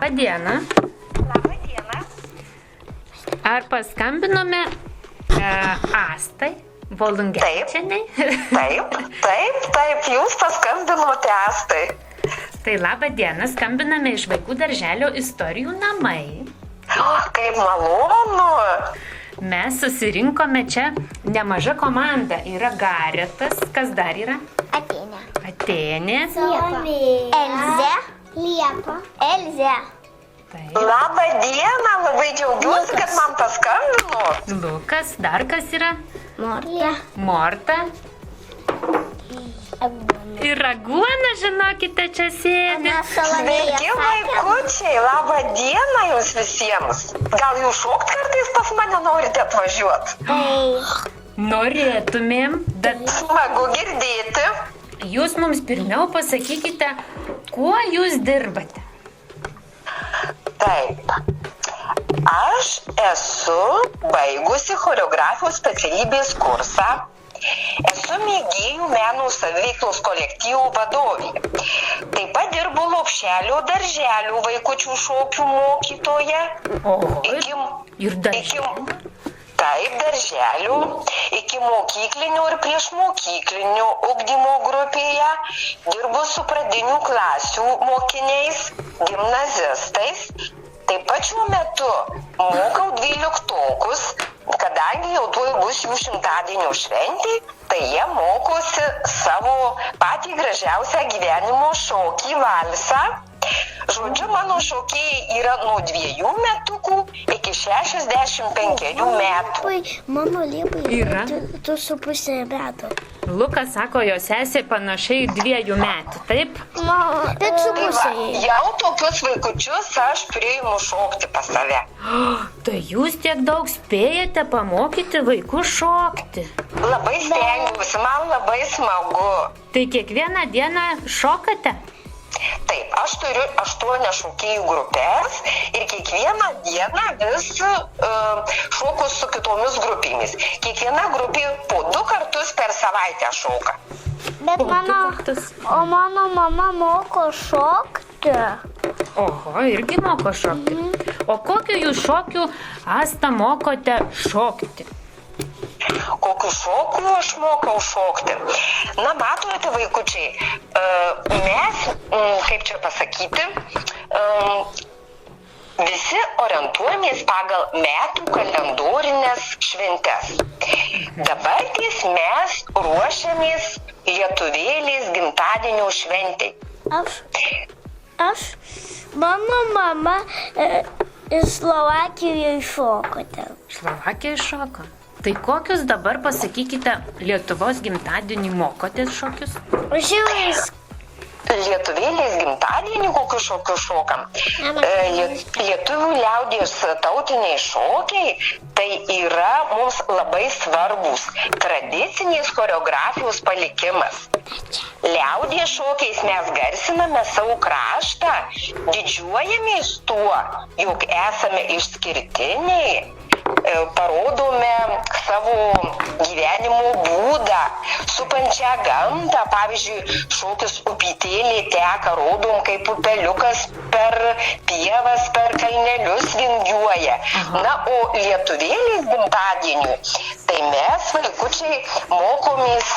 Labą dieną. Labą dieną. Ar paskambinome Astai Volungevičienei? Taip, jūs paskambinote Astai. Tai labą dieną, skambiname iš vaikų darželio istorijų namai. O, kaip malonu. Mes susirinkome čia nemaža komanda. Yra Garetas, kas dar yra? Atėnė. Elzė. Liepa. Elzė. Taip. Labą dieną, labai džiaugiuosi, kad man paskambino. Lukas, dar kas yra? Morta. Morta. Ir Aguona, žinokite, čia sėdi. Sveiki, vaikučiai, labą dieną jums visiems. Gal jūs šokt kartais pas mane norite atvažiuoti? Norėtumėm, bet Smagu girdėti. jūs mums pirmiau pasakykite, kuo jūs dirbate. Taip. Aš esu baigusi choreografijos specialybės kursą. Esu mėgėjų menų saviveiklos kolektyvų vadovė. Taip pat dirbu Lopšelio darželių vaikučių šokių mokytoja. Ir darželių. Taip, darželių, iki mokyklinio ir priešmokyklinio ugdymo grupėje. Dirbu su pradinių klasių mokiniais, gimnazistais. Taip pat šiuo metu mokau 12-tokus, kadangi jau tuoj bus jų 100-dienio šventė, tai jie mokosi savo patį gražiausią gyvenimo šokį valsą. Žodžiu, mano šokėjai yra nuo 2 metukų iki 65 metų. Mano liepai Yra. 2,5 metų. Lukas sako, jo sesė panašiai 2 metų, taip? Bet su Tai va, pusė. jau tokius vaikučius aš priimu šokti pas save. Tai jūs tiek daug spėjate pamokyti vaikus šokti. Labai stengiuosi, man labai smagu. Tai kiekvieną dieną šokate? Taip, aš turiu 8 šokėjų grupės ir kiekvieną dieną vis šoku su kitomis grupėmis. Kiekviena grupė po 2 kartus per savaitę šoka. Bet mano mama moko šokti. Oho, irgi moko šokti. O kokiu jūs šokiu, Asta, mokote šokti? Kokiu šoku aš mokau šokti? Na, matote, vaikučiai, mes, kaip čia pasakyti, visi orientuojamės pagal metų kalendorinės šventes. Dabar mes ruošiamės lietuvėlės gimtadienio šventai. Mano mama Slovakijoje šokote. Slovakija šoko. Tai kokius dabar, pasakykite, Lietuvos gimtadienį mokotės šokius? Lietuvėlės gimtadienį kokius šokius šokam? Lietuvių liaudies tautiniai šokiai tai yra mums labai svarbus tradicinės choreografijos palikimas. Liaudies šokiais mes garsiname savo kraštą, didžiuojamės tuo, jog esame išskirtiniai. Parodome savo gyvenimo būdą, supančią gamtą, pavyzdžiui, šokis upytėlė teka, rodom, kaip upeliukas per pievas, per kalnelius vingiuoja. Na, o lietuvėlės gimtadieniui, tai mes, vaikučiai, mokomės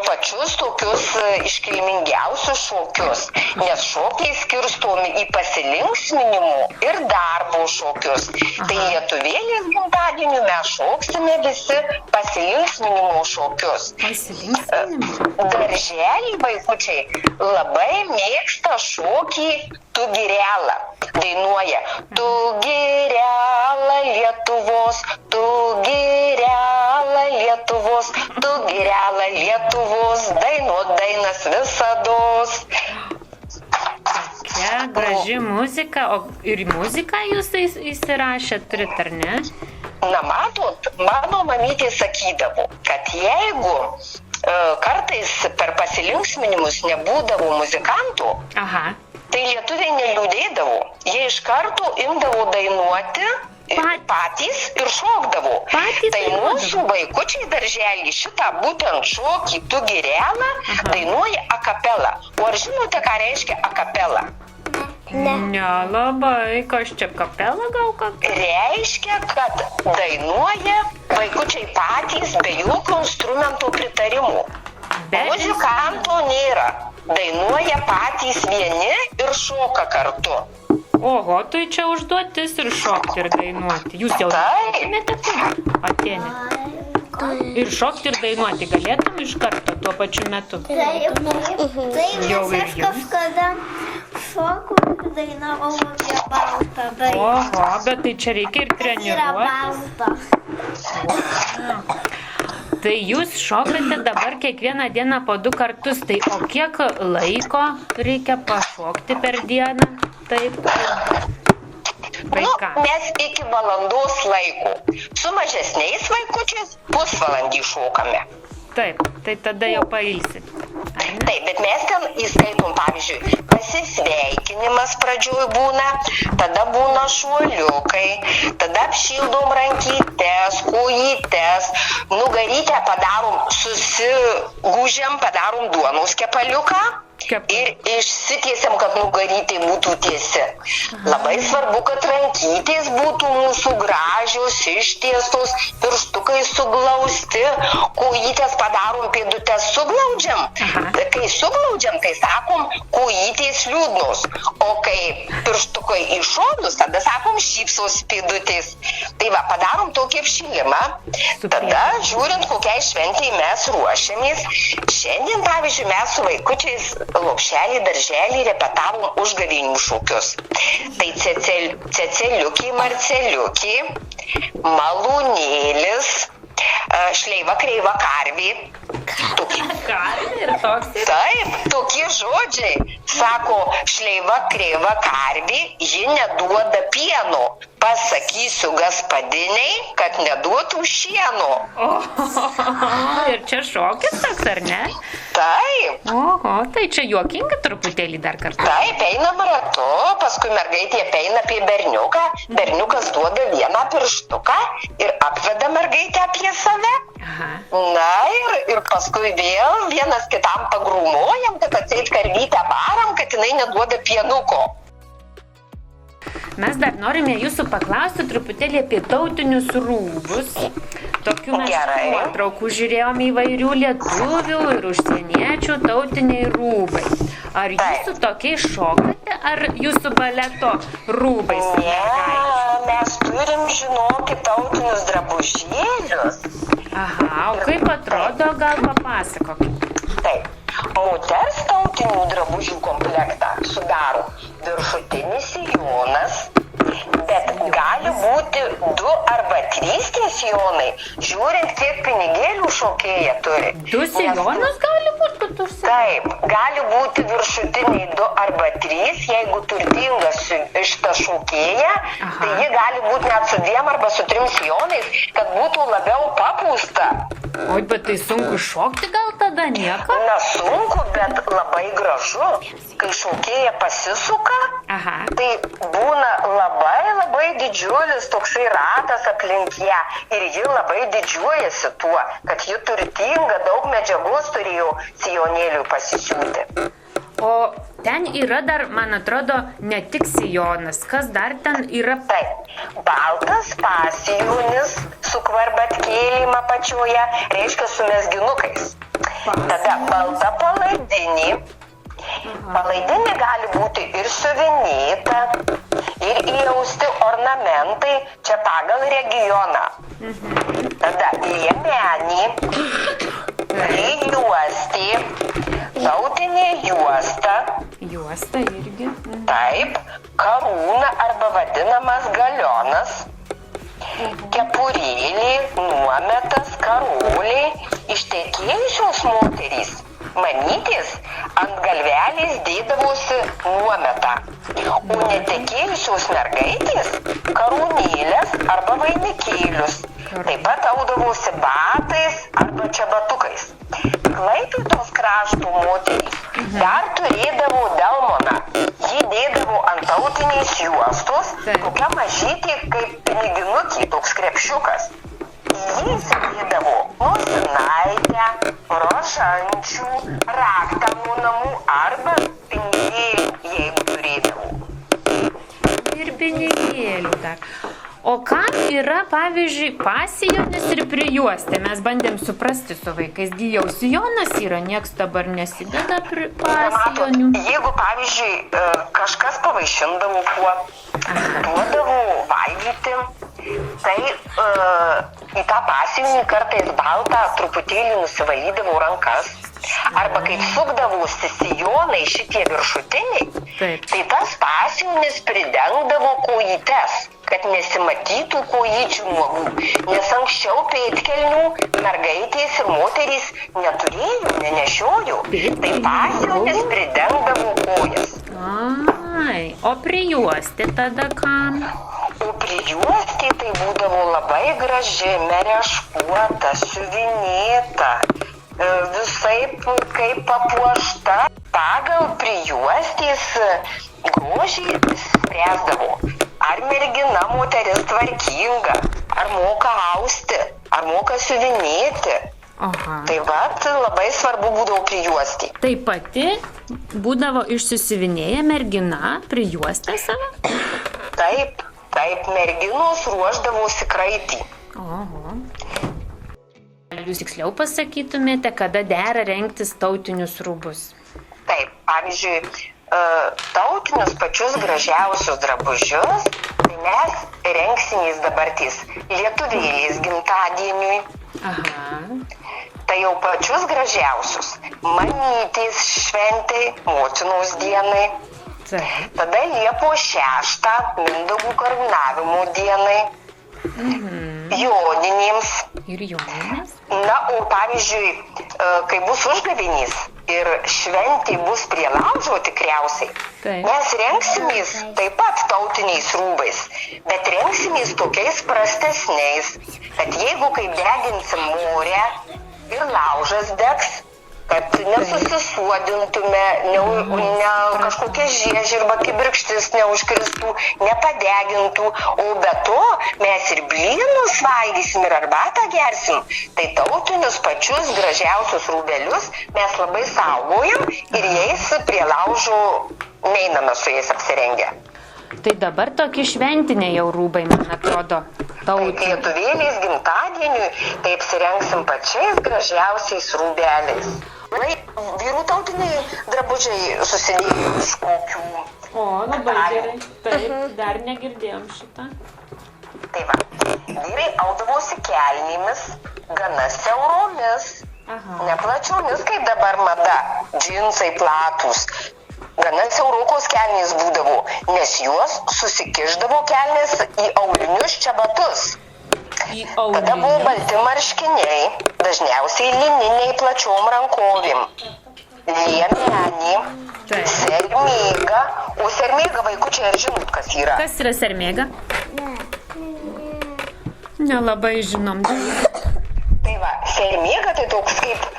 pačius tokius iškilmingiausius šokius, nes šokiai skirstomi į pasilinksminimų ir darbo šokius. Tai lietuvėlės gimtadienių mes šoksime visi pasilinksminimo šokius. Darželiai vaikučiai labai mėgsta šokį Tu girela. Dainuoja Tu girela Lietuvos, Tu girela Lietuvos, Tu girela Lietuvos, dainuot dainas visados. Čia graži muzika, o ir muziką jūs įsirašėt, turit, ar ne? Na, matot, mano mamytė sakydavo, kad jeigu kartais per pasilinksminimus nebūdavo muzikantų, tai lietuviai neliūdėdavo. Jie iš karto imdavo dainuoti patys ir šokdavo. Tai mūsų vaikučiai darželį šitą būtent šokį Tu girela dainuoja akapelą. O ar žinote, ką reiškia akapela? Nelabai, kas čia kapela gal kokia? Reiškia, kad dainuoja vaikučiai patys be jokio instrumento pritarimų. Muzikanto nėra. Dainuoja patys vieni ir šoka kartu. Oho, tai čia užduotis ir šokti ir dainuoti. Jūs jau atėmėte tai? Atėmėte. Ir šokti ir dainuoti galėtum iš karto tuo pačiu metu? Taip, nes aš kažkada šokau ir dainavau apie baltą dainą. Oho, bet tai čia reikia ir treniruoti. Tai jūs šokate dabar kiekvieną dieną po 2 kartus. Tai o kiek laiko reikia pašokti per dieną? Taip. Mes iki valandos laiko. Su mažesniais vaikučiais pusvalandį šokame. Taip, tai tada jau pailsit. Taip, bet mes ten įskaitom, pavyzdžiui, pasisveikinimas pradžioj būna, tada būna šuoliukai, tada apšildom rankytes, kojytes, nugarytę padarom, susigūžiam, padarom duonos kepaliuką. Ir išsitiesiam, kad nugarytė būtų tiesi. Labai svarbu, kad rankytės būtų mūsų gražios, ištiestos, pirštukai suglausti, kojytės padarom, pėdutės suglaudžiam. Kai suglaudžiam, tai sakom, kojytės liūdnos. O kai pirštukai į šonus, tada sakom, šypsos pėdutės. Tai va, padarom tokį apšilimą. Tada, žiūrint, kokiai šventei mes ruošiamės. Šiandien, pavyzdžiui, mes su vaikučiais lopšelį, darželį repetavom užgavėnių šūkius. Tai ceceliukiai, marceliukiai, malūnėlis, šleiva, kreiva, karvė. Karvė ir toks. Taip, tokie žodžiai. Sako, šleiva, kreiva, karvė, ji neduoda pieno. Pasakysiu gaspadiniai, kad neduotų šieno. Ir čia šokis toks, ar ne? Taip. Oho, tai čia juokinga truputėlį dar kartą. Taip, einam ratu, paskui mergaitė peina apie berniuką, berniukas duoda vieną pirštuką ir apveda mergaitę apie save. Na ir paskui vėl vienas kitam pagrūmojam, kad atseit karvytę baram, kad jinai neduoda pienuko. Mes dar norime jūsų paklausti truputėlį apie tautinius rūbus. Tokių mes nuotraukų žiūrėjom įvairių lietuvių ir užsieniečių tautiniai rūbai. Ar jūsų tokiai šokate, ar jūsų baleto rūbais? Ne, mes turim žinoti tautinius drabužėlius. Aha, o kaip atrodo, gal papasakokit? Taip. Moters tautinių drabužių komplektą sudaro viršutinis sijonas, bet gali būti 2 arba 3 tie sijonai, žiūrint, kiek pinigėlių šokėja turi. 2 sijonus gali būti, kad tu sakai? Taip, gali būti viršutiniai 2 arba 3, jeigu turtingas šitą šokėja, tai ji gali būti net su 2 arba su 3 sijonais, kad būtų labiau papūsta. Oi, bet tai sunku šokti gal tada nieko? Na, sunku, bet labai gražu. Kai šokėja pasisuka, tai būna labai didžiulis toksai ratas aplink ją. Ir ji labai didžiuojasi tuo, kad ji turtinga, daug medžiagos turėjo sijonėliui pasisiūti. O ten yra dar, man atrodo, ne tik sijonas. Kas dar ten yra? Taip, baltas pasijonis su kvarbatkėlėm apačioje, reiškia su mezginukais. Tada balta palaidinė. Palaidinė gali būti ir siuvinėta, ir įausti ornamentai, čia pagal regioną. Tada liemenė, prijuostė, tautinė juosta. Juosta irgi. Taip, karūna arba vadinamas galionas, kepurėlė, nuometas, karoliai, ištekėjusios moterys. Mamytės ant galvelės dėdavosi nuometą, o netekėjusios mergaitės karūnėlės arba vainikėlius. Taip pat audavosi batais arba čebatukais. Klaipėdos krašto moterys dar turėdavo delmoną. Jį dėdavo ant tautinės juostos, tokia mažytė kaip piniginukė, toks krepšiukas. Jį įsidėdavo nosinaitę, rožančių, raktą nuo namų arba pinigėlių, jeigu turėdavo. pinigėlių dar. O kam yra, pavyzdžiui, pasijonis ir prijuostė? Mes bandėm suprasti su vaikais. Jau sijonas yra, nieks dabar nesideda pasijonių. Jeigu, pavyzdžiui, kažkas pavaišindavo kuo, duodavo valgyti, tai į tą pasijonį kartais baltą truputėlį nusivalydavo rankas. Arba kaip sukdavosi sijonai šitie viršutiniai, tai tas pasijonis pridengdavo kojytes, kad nesimatytų kojyčių nuogų. Nes anksčiau pėdkelnių mergaitės ir moterys neturėjo, nenešiojo. Tai pasijonis pridengdavo kojas. Ai, o prijuostė tada kam? O prijuostė tai būdavo labai graži, mereškuota, siuvinėta. Visaip kaip papuošta. Pagal prijuostės grožį spręsdavo, ar mergina moteris tvarkinga, ar moka austi, ar moka siuvinėti. Aha. Tai vat labai svarbu būdavo prijuostė. Tai pati būdavo išsisiuvinėję mergina prijuostę savo? Taip, merginos ruošdavosi kraitį. Oho. Jūs tiksliau pasakytumėte, kada dera rengtis tautinius rūbus? Taip, pavyzdžiui, tautinius pačius gražiausius drabužius, tai mes rengsimės dabartys lietuvėlės gimtadieniui. Aha. Tai jau pačius gražiausius. Mamytės šventai, motinos dienai. Taip. Tada Liepos 6 Mindaugo karūnavimo dienai. Joninėms. Ir joninėms? Na, o pavyzdžiui, kai bus užgavėnės ir šventė bus prie laužo tikriausiai, mes rengsimės taip pat tautiniais rūbais, bet rengsimės tokiais prastesniais, kad jeigu kaip deginsim morę ir laužas degs, kad nesusisuodintume, ne kažkokia žiežirba kibirkštis neužkristų, nepadegintų, o be to mes ir blynus valgysim ir arbatą gersim. Tai tautinius pačius gražiausius rūbelius mes labai saugojam ir jais prie laužo neiname su jais apsirengę. Tai dabar tokie šventiniai jau rūbai, man atrodo. Taip, lietuvėlės gimtadieniui, tai apsirengsim pačiais gražiausiais rūbeliais. Vyrų tautiniai drabužiai susidėjo iš kokių. O, labai gerai. Taip, dar negirdėjom šitą. Tai va, vyrai audavosi kelnėmis, gana siauromis, neplačiomis, kaip dabar mada, džinsai platūs. Gana siaurokos kelnės būdavo, nes juos susikišdavo kelnės į aulinius čebatus. Tada buvo balti marškiniai, dažniausiai lininiai plačiom rankovėm. Liemenį, sermėga. O sermėga, vaikučiai, ar žinot, kas yra? Kas yra sermėga? Nelabai žinom. Tai va, sermėga tai toks kaip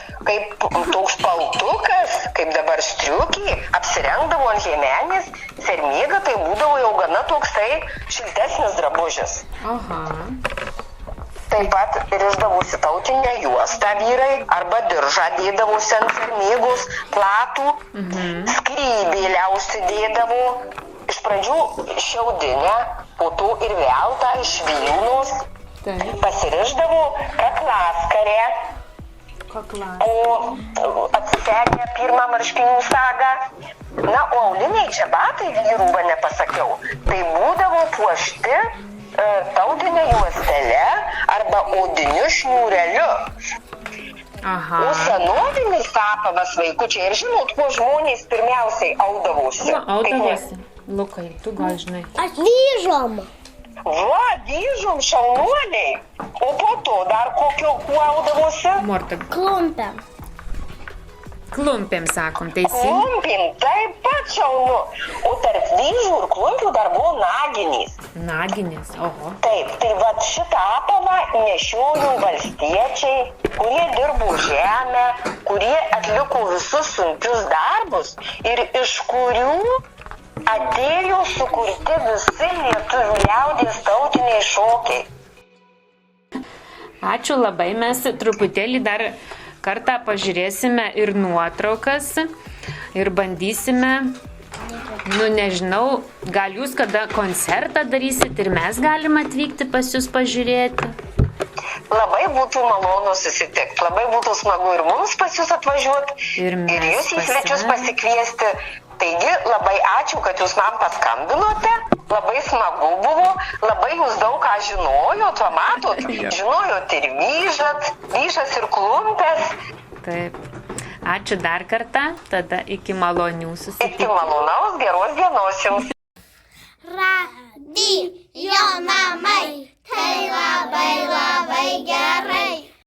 toks paltukas, kaip dabar striukiai, apsirengdavo ant liemenės. Sermėga tai būdavo jau gana toksai šiltesnis drabužis. Aha. Taip pat rišdavosi tautinę juostą vyrai, arba diržą dėdavosi ant sermėgos platų, skrybėlę užsidėdavo, iš pradžių šiaudinę, po to ir veltą iš vilnos, pasirišdavo kaklaskarę, o atsisegę pirmą marškinių sagą. Na, o auliniai čebatai vyrų, va nepasakiau, tai būdavo puošti tautinė juostelė arba odiniu šniūreliu. Aha. O senovinis apavas, vaikučiai, ir žinot, kuo žmonės pirmiausiai audavosi? Audavosi. Lukai, tu gal žinai. Aš vyžom. Va, vyžom, šaunuoliai. O po to dar kuo audavosi? Morta. Klumpėm. Klumpėm, sakom, teisingai. Klumpėm, taip pat šaunu. O tarp vyžų ir klumpių dar buvo naginės. Naginės, oho. Taip, tai vat šitą apavą nešiojo valstiečiai, kurie dirbo žemę, kurie atliko visus sunkius darbus ir iš kurių atėjo sukurti visi lietuvių liaudies tautiniai šokiai. Ačiū labai, mes truputėlį dar kartą pažiūrėsime ir nuotraukas ir bandysime Nu, nežinau, gal jūs kada koncertą darysit ir mes galim atvykti pas jūs pažiūrėti? Labai būtų malonu susitikti, labai būtų smagu ir mums pas jūs atvažiuoti, ir jūs į svečius pasikviesti. Taigi, labai ačiū, kad jūs man paskambinote, labai smagu buvo, labai jūs daug ką žinojot, matot, žinojot ir vyžas ir klumpės. Taip. Ačiū dar kartą, tada iki malonių susitikimų. Iki malonaus, geros dienos jums. Radio namai, tai labai labai gerai.